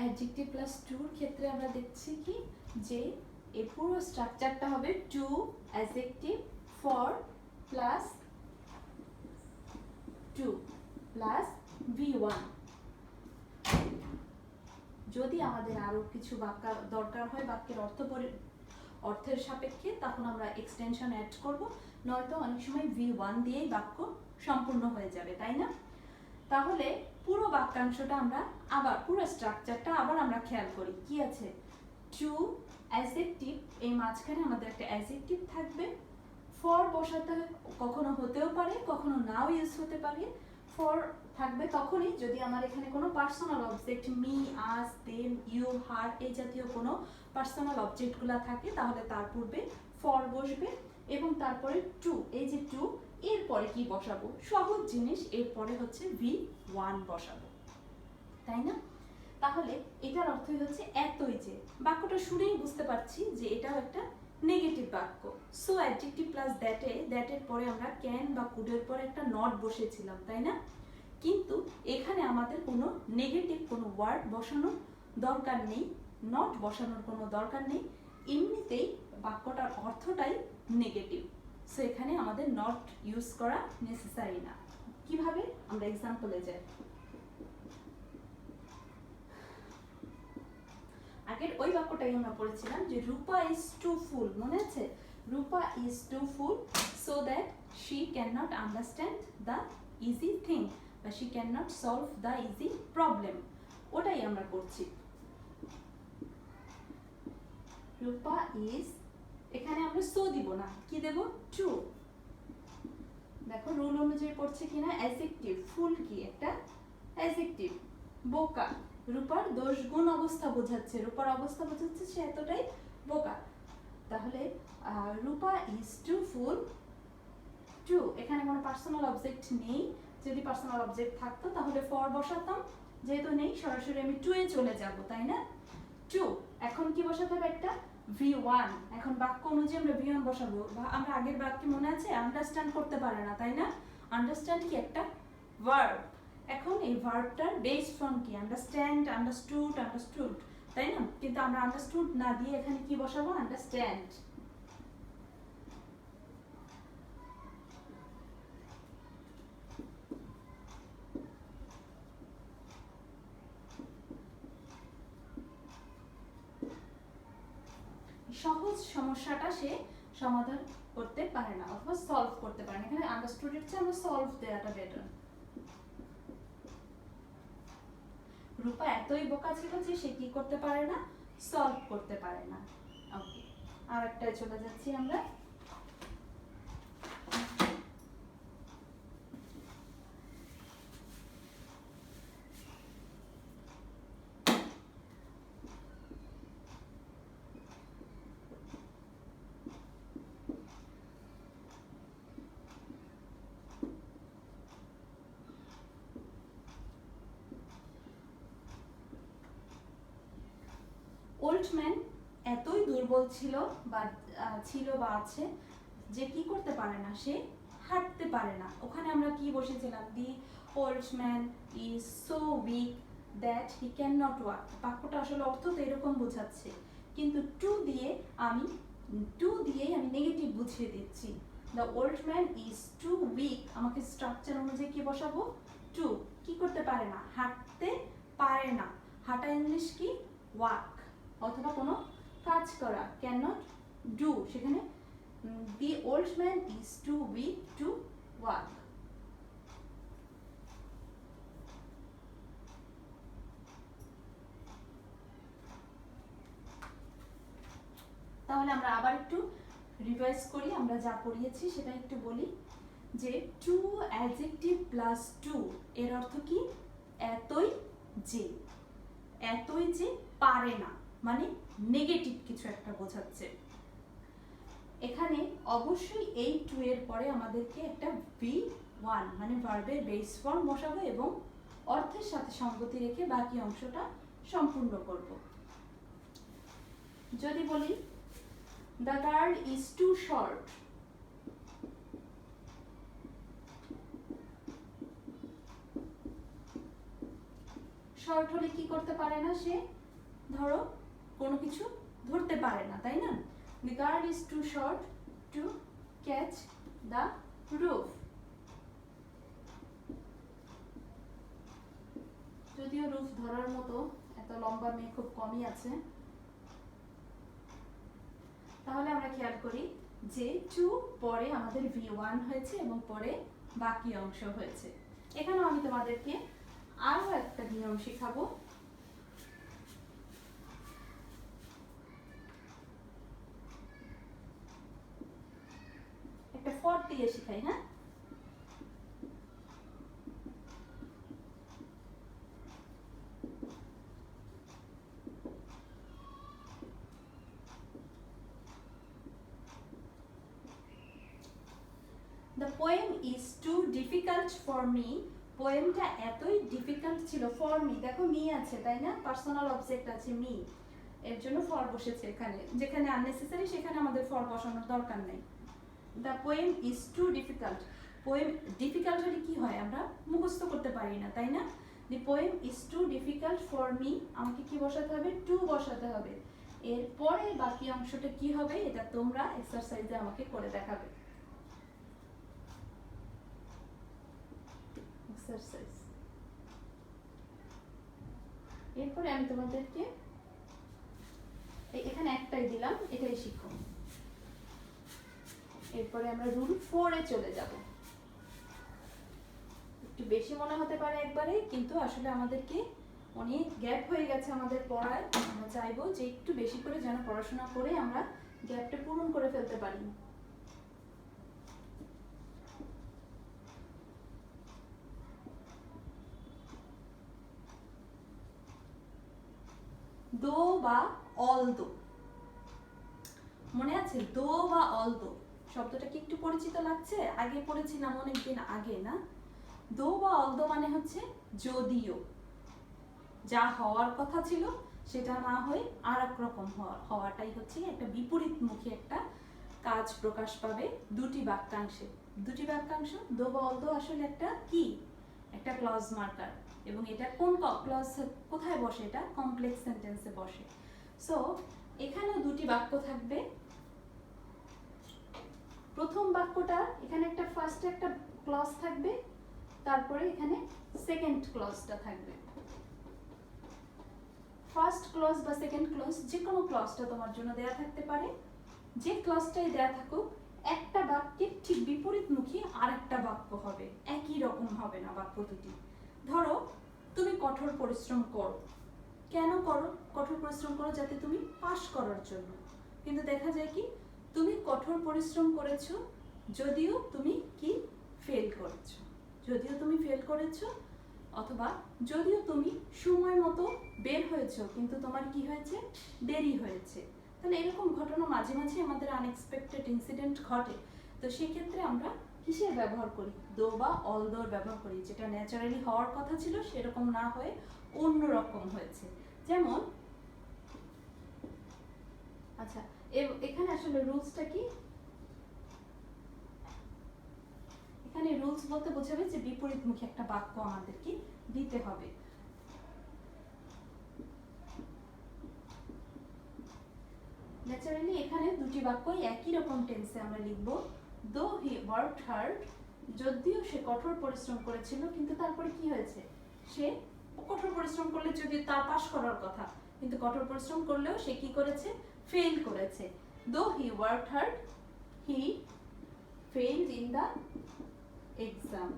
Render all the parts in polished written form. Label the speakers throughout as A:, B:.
A: Adjective plus টুর ক্ষেত্রে আমরা দেখছি কি যে এই পুরো স্ট্রাকচারটা হবে too adjective for plus to plus V1। যদি আমাদের আরো কিছু বাক্য দরকার হয় বাক্যের অর্থের সাপেক্ষে তখন আমরা এক্সটেনশন অ্যাড করব, নয়তো অনেক সময় V1 দিয়েই বাক্য সম্পূর্ণ হয়ে যাবে, তাই না? তাহলে পুরো বাক্যাংশটা আমরা আবার পুরো স্ট্রাকচারটা আবার আমরা খেয়াল করি কি আছে। টু অ্যাডজেক্টিভ, এই মাঝখানে আমাদের একটা অ্যাডজেক্টিভ থাকবে। ফর বসাতে কখনো হতেও পারে, কখনো নাও ইউজ হতে পারে। ফর থাকবে তখনই যদি আমার এখানে কোনো personal object me, us, them, you, her এই জাতীয় কোনো পার্সোনাল অবজেক্টগুলো থাকে, তাহলে তার পূর্বে ফর বসবে এবং তারপরে টু, এই যে টু এরপরে কি বসাবো, সহজ জিনিস, এরপরে হচ্ছে V1 বসাবো, তাই না? তাহলে এটার অর্থই হচ্ছে এতই যে, বাক্যটা শুনেই বুঝতে পারছি যে এটাও একটা নেগেটিভ বাক্য। সো অ্যাডজেক্টিভ প্লাস দ্যাটের পরে আমরা ক্যান বা কুডের পরে একটা নট বসেছিলাম, তাই না? কিন্তু এখানে আমাদের কোনো নেগেটিভ কোনো ওয়ার্ড বসানোর দরকার নেই, নট বসানোর কোনো দরকার নেই, এমনিতেই বাক্যটার অর্থটাই নেগেটিভ। সো এখানে আমাদের নট ইউজ করা নেসেসারি না। কিভাবে, আমরা এক্সাম্পলে যাই। আগের ওই বাক্যটাই আমরা পড়েছিলাম যে রূপা ইজ টু ফুল, মনে আছে? Rupa is too fool so that she can not understand the easy thing বা she can not solve the easy problem, ওটাই আমরা করছি। রূপা ইজ, এখানে আমরা সো দিব না, কি দেব? টু। দেখো রুল অনুযায়ী পড়ছে কিনা। অ্যাডজেক্টিভ, ফুল কি একটা অ্যাডজেক্টিভ। বোকা, রূপার দোষ গুণ অবস্থা বোঝাচ্ছে, রূপার অবস্থা বোঝাচ্ছে সে এতটাই বোকা। তাহলে রূপা ইজ টু ফুল টু, এখানে কোনো পার্সোনাল অবজেক্ট নেই, যদি পার্সোনাল অবজেক্ট থাকতো তাহলে ফর বসাতাম, যেহেতু নেই সরাসরি আমি টু এ চলে যাব, তাই না? টু, এখন কি বসাতে হবে? একটা V1। এখন বাক্য অনুযায়ী আমরা V1 বসাবো। আমরা আগের বাক্যে মনে আছে আন্ডারস্ট্যান্ড করতে পারে না, তাই না? আন্ডারস্ট্যান্ড কি একটা ভার্ব, এখন এই ভার্বটার বেস ফর্ম কি? আন্ডারস্ট্যান্ড, আন্ডারস্টুড, আন্ডারস্টুড, তাই না? কিন্তু আমরা আন্ডারস্টুড না দিয়ে এখানে কি বসাবো? আন্ডারস্ট্যান্ড। সহজ সমস্যাটা সে সমাধান করতে পারে না অথবা সলভ করতে পারে না, এখানে আন্ডারস্টুডের চেয়ে আমরা সলভ দেওয়াটা বেটার। রূপা এতই বোকা ছিল যে সে কি করতে পারে না? সলভ করতে পারে না। ওকে, আর একটায় চলে যাচ্ছি আমরা। ওল্ড ম্যান এতই দুর্বল ছিল বা আছে যে কি করতে পারে না, সে হাঁটতে পারে না। ওখানে আমরা কি বসেছিলাম? দি old man is so weak that he can not walk. বাক্যটা আসলে অর্থ তো এরকম বোঝাচ্ছে, কিন্তু টু দিয়েই আমি নেগেটিভ বুঝিয়ে দিচ্ছি। The old man is too weak, আমাকে স্ট্রাকচার অনুযায়ী কি বসাবো? টু, কি করতে পারে না? হাঁটতে পারে না। হাঁটা ইংলিশ কি? ওয়াক, অথবা কোনো কাজ করা, ক্যান নট ডু, সেখানে the old man is too weak to walk. তাহলে আমরা আবার একটু রিভাইজ করি, আমরা যা পড়িয়েছি সেটা একটু বলি। যে টু অ্যাডজেক্টিভ প্লাস টু এর অর্থ কি? এতই যে, এতই যে পারে না, মানে নেগেটিভ কিছু একটা বোঝাচ্ছে। এখানে অবশ্যই এই টু এর পরে আমাদেরকে একটা V1 মানে ভার্বের বেস ফর্ম বসাবো এবং অর্থের সাথে সঙ্গতি রেখে বাকি অংশটা সম্পূর্ণ করব। যদি বলি the girl is too short, short হলে কি করতে পারে না সে, ধরো কোনো কিছু ধরতে পারে না, তাই না? The girl is too short to catch the roof. যদিও রুফ ধরার মতো এত লম্বা মেয়ে খুব কমই আছে। তাহলে আমরা খেয়াল করি যে টু পরে আমাদের V1 হয়েছে এবং পরে বাকি অংশ হয়েছে। এখানেও আমি তোমাদেরকে আরো একটা নিয়ম শেখাবো। একটা ফর দিয়ে শেখাই, হ্যাঁ? The poem is too difficult for me. পোয়েমটা এতই ডিফিকাল্ট ছিল, ফর মি, দেখো মি আছে তাই না, পার্সোনাল অবজেক্ট আছে মি, এর জন্য ফর বসেছে এখানে, যেখানে আননেসেসারি সেখানে আমাদের ফর বসানোর দরকার নেই। The poem is too difficult, poem difficult হলে কি হয়, আমরা মুখস্থ করতে পারি না, তাই না? The poem is too difficult for me, আমাকে কি বসাতে হবে, টু বসাতে হবে। এরপরে বাকি অংশটা কি হবে এটা তোমরা এক্সারসাইজে আমাকে করে দেখাবে। এক্সারসাইজ, এরপরে আমি তোমাদেরকে এখানে একটাই দিলাম, এটাই শিখো। এরপরে আমরা রুল 4 এ চলে যাব। একটু বেশি মনে হতে পারে একবারে, কিন্তু আসলে আমাদেরকে অনেক গ্যাপ হয়ে গেছে আমাদের পড়ায়, আমরা চাইবো যে একটু বেশি করে যেন পড়াশোনা করে আমরা গ্যাপটা পূরণ করে ফেলতে পারি। দো বা অলদো, মনে আছে? দো বা অলদো শব্দটা কি একটু পরিচিত লাগছে? আগে পড়েছিলাম অনেকদিন আগে, না? দো বা অলদো মানে হচ্ছে যদিও, যা হওয়ার কথা ছিল সেটা না হয়ে আর এক রকম হওয়াটাই হচ্ছে একটা বিপরীতমুখী একটা কাজ প্রকাশ পাবে দুটি বাক্যাংশে। দুটি বাক্যাংশ, দো বা অলদো আসলে একটা কি, একটা ক্লজ মার্কার, এবং এটা কোন ক্লজ, কোথায় বসে, এটা কমপ্লেক্স সেন্টেন্সে বসে। সো এখানেও দুটি বাক্য থাকবে। প্রথম বাক্যটা এখানে একটা ফার্স্টে একটা ক্লজ থাকবে, তারপরে এখানে সেকেন্ড ক্লজটা থাকবে। ফার্স্ট ক্লজ বা সেকেন্ড ক্লজ যে কোনো ক্লজটা তোমার জন্য দেয়া থাকতে পারে। যে ক্লজটাই দেয়া থাকুক, একটা বাক্যের ঠিক বিপরীতমুখী আরেকটা বাক্য হবে, একই রকম হবে না বাক্য দুটি। ধরো তুমি কঠোর পরিশ্রম করো, কেন করো? কঠোর পরিশ্রম করো যাতে তুমি পাস করার জন্য। কিন্তু দেখা যায় কি, তুমি কঠোর পরিশ্রম করেছো যদিও তুমি কি ফেল করেছো, যদিও তুমি ফেল করেছো, অথবা যদিও তুমি সময় মতো বের হয়েছো কিন্তু তোমার কি হয়েছে, দেরি হয়েছে। তাহলে এরকম ঘটনা মাঝে মাঝে আমাদের আনএক্সপেক্টেড ইনসিডেন্ট ঘটে। তো সেক্ষেত্রে আমরা কিসের ব্যবহার করি, দো বা অলদোর ব্যবহার করি, যেটা ন্যাচারালি হওয়ার কথা ছিল সেরকম না হয়ে অন্য রকম হয়েছে। যেমন, আচ্ছা এখানে আসলে রুলসটা কি, এখানে রুলস বলতে বোঝাবে যে বিপরীতমুখী একটা বাক্য আমাদেরকে দিতে হবে। ন্যাচারালি এখানে দুটি বাক্যই একই রকম টেন্সে আমরা লিখব। দো হি ওয়ার্কড হার্ড, যদিও সে কঠোর পরিশ্রম করেছিল কিন্তু তারপরে কি হয়েছে, সে কঠোর পরিশ্রম করলে যদি তার পাস করার কথা, কিন্তু কঠোর পরিশ্রম করলেও সে কি করেছে, ফেল করেছে। Though he worked hard he failed in the exam,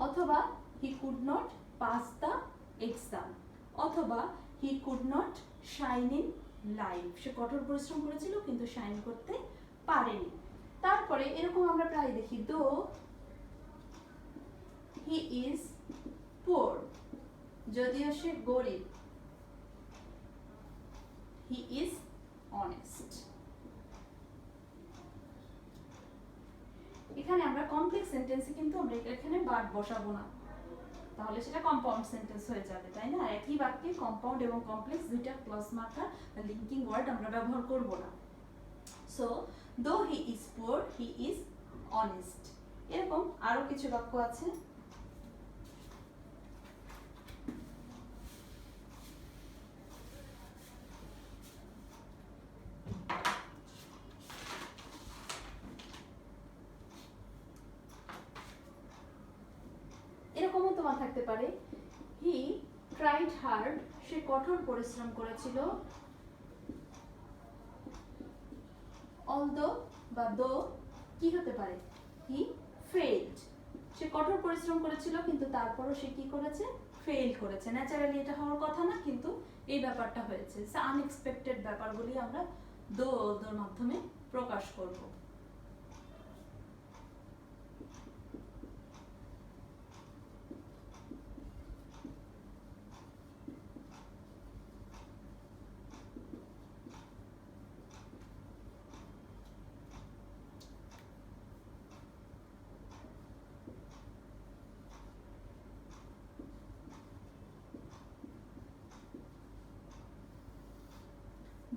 A: অথবা he could not pass the exam, অথবা he could not shine in life, সে কঠোর পরিশ্রম করেছিল কিন্তু শাইন করতে পারেনি। তারপরে এরকম আমরা প্রায় দেখি, দো হি ইজ পুয়ার, যদিও সে গরিব, হি ইজ অনেস্ট। এখানে আমরা কমপ্লেক্স সেন্টেন্সে কিন্তু আমরা এখানে বার্ব বসাবো না, তাহলে সেটা কম্পাউন্ড সেন্টেন্স হয়ে যাবে, তাই না? একই বাক্যে কম্পাউন্ড এবং কমপ্লেক্স দুইটা ক্লজ মার্কার বা লিঙ্কিং ওয়ার্ড আমরা ব্যবহার করব না। সো দো he is poor he is honest. এরকম আরো কিছু বাক্য আছে। এরকমও তোমার থাকতে পারে, হি ট্রাইড হার্ড, সে কঠোর পরিশ্রম করেছিল, অলদো বা দো কি হতে পারে, হি ফেইলড, সে কঠোর পরিশ্রম করেছিল কিন্তু তারপরও সে কি করেছে, ফেইল করেছে। ন্যাচারালি এটা হওয়ার কথা না, কিন্তু এই ব্যাপারটা হয়েছে। আনএক্সপেক্টেড ব্যাপারগুলি আমরা দো অলদোর মাধ্যমে প্রকাশ করব।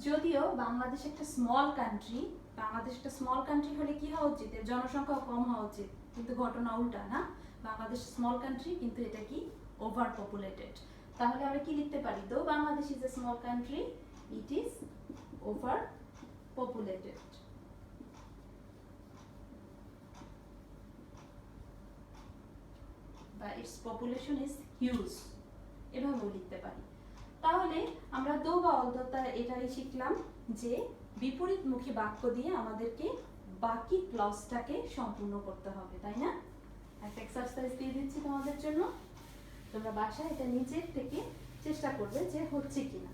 A: যদিও বাংলাদেশ একটা স্মল কান্ট্রি, বাংলাদেশ একটা স্মল কান্ট্রি হলে কি হওয়া উচিত, এর জনসংখ্যা কম হওয়া উচিত, কিন্তু ঘটনা উল্টা না। বাংলাদেশ স্মল কান্ট্রি কিন্তু এটা কি ওভার পপুলেটেড। তাহলে আমরা কি লিখতে পারি, দো Bangladesh is a small country, it is over populated. বা ইটস পপুলেশন ইজ হিউজ, এভাবেও লিখতে পারি। তাহলে আমরা দো বা অলদোটা এটাই শিখলাম যে বিপরীতমুখী বাক্য দিয়ে আমাদেরকে বাকি ক্লজটাকে সম্পূর্ণ করতে হবে, তাই না? একটা এক্সারসাইজ দিয়ে দিচ্ছি তোমাদের জন্য, তোমরা বাসায় এটা নিজের থেকে চেষ্টা করবে যে হচ্ছে কিনা।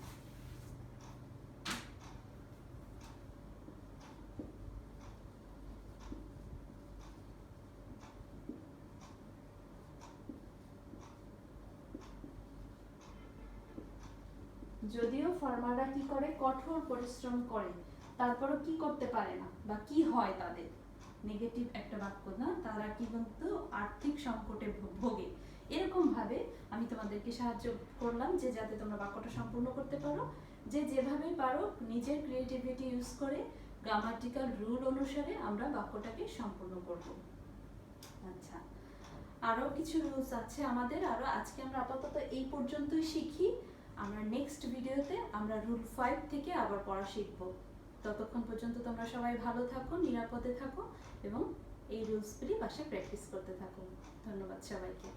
A: যদিও ফার্মাররা কি করে, কঠোর পরিশ্রম করে, তারপরও কি করতে পারে না, বা কি হয় তাদের, নেগেটিভ একটা বাক্য না, তারা কি কিন্তু আর্থিক সংকটে ভোগে। এরকম ভাবে আমি তোমাদেরকে সাহায্য করলাম যে যাতে তোমরা বাক্যটা সম্পূর্ণ করতে পারো, যে যেভাবে পারো নিজের ক্রিয়েটিভিটি ইউজ করে গ্রামাটিক্যাল রুল অনুসারে আমরা বাক্যটাকে সম্পূর্ণ করব। আচ্ছা, আরো কিছু রুলস আছে আমাদের, আরো আজকে আমরা আপাতত এই পর্যন্তই শিখি। আমরা নেক্সট ভিডিওতে আমরা রুল 5 থেকে আবার পড়া শিখব। ততক্ষণ পর্যন্ত তোমরা সবাই ভালো থাকো, নিরাপদে থাকো এবং এই রুলসগুলি বাসায় প্র্যাকটিস করতে থাকো। ধন্যবাদ সবাইকে।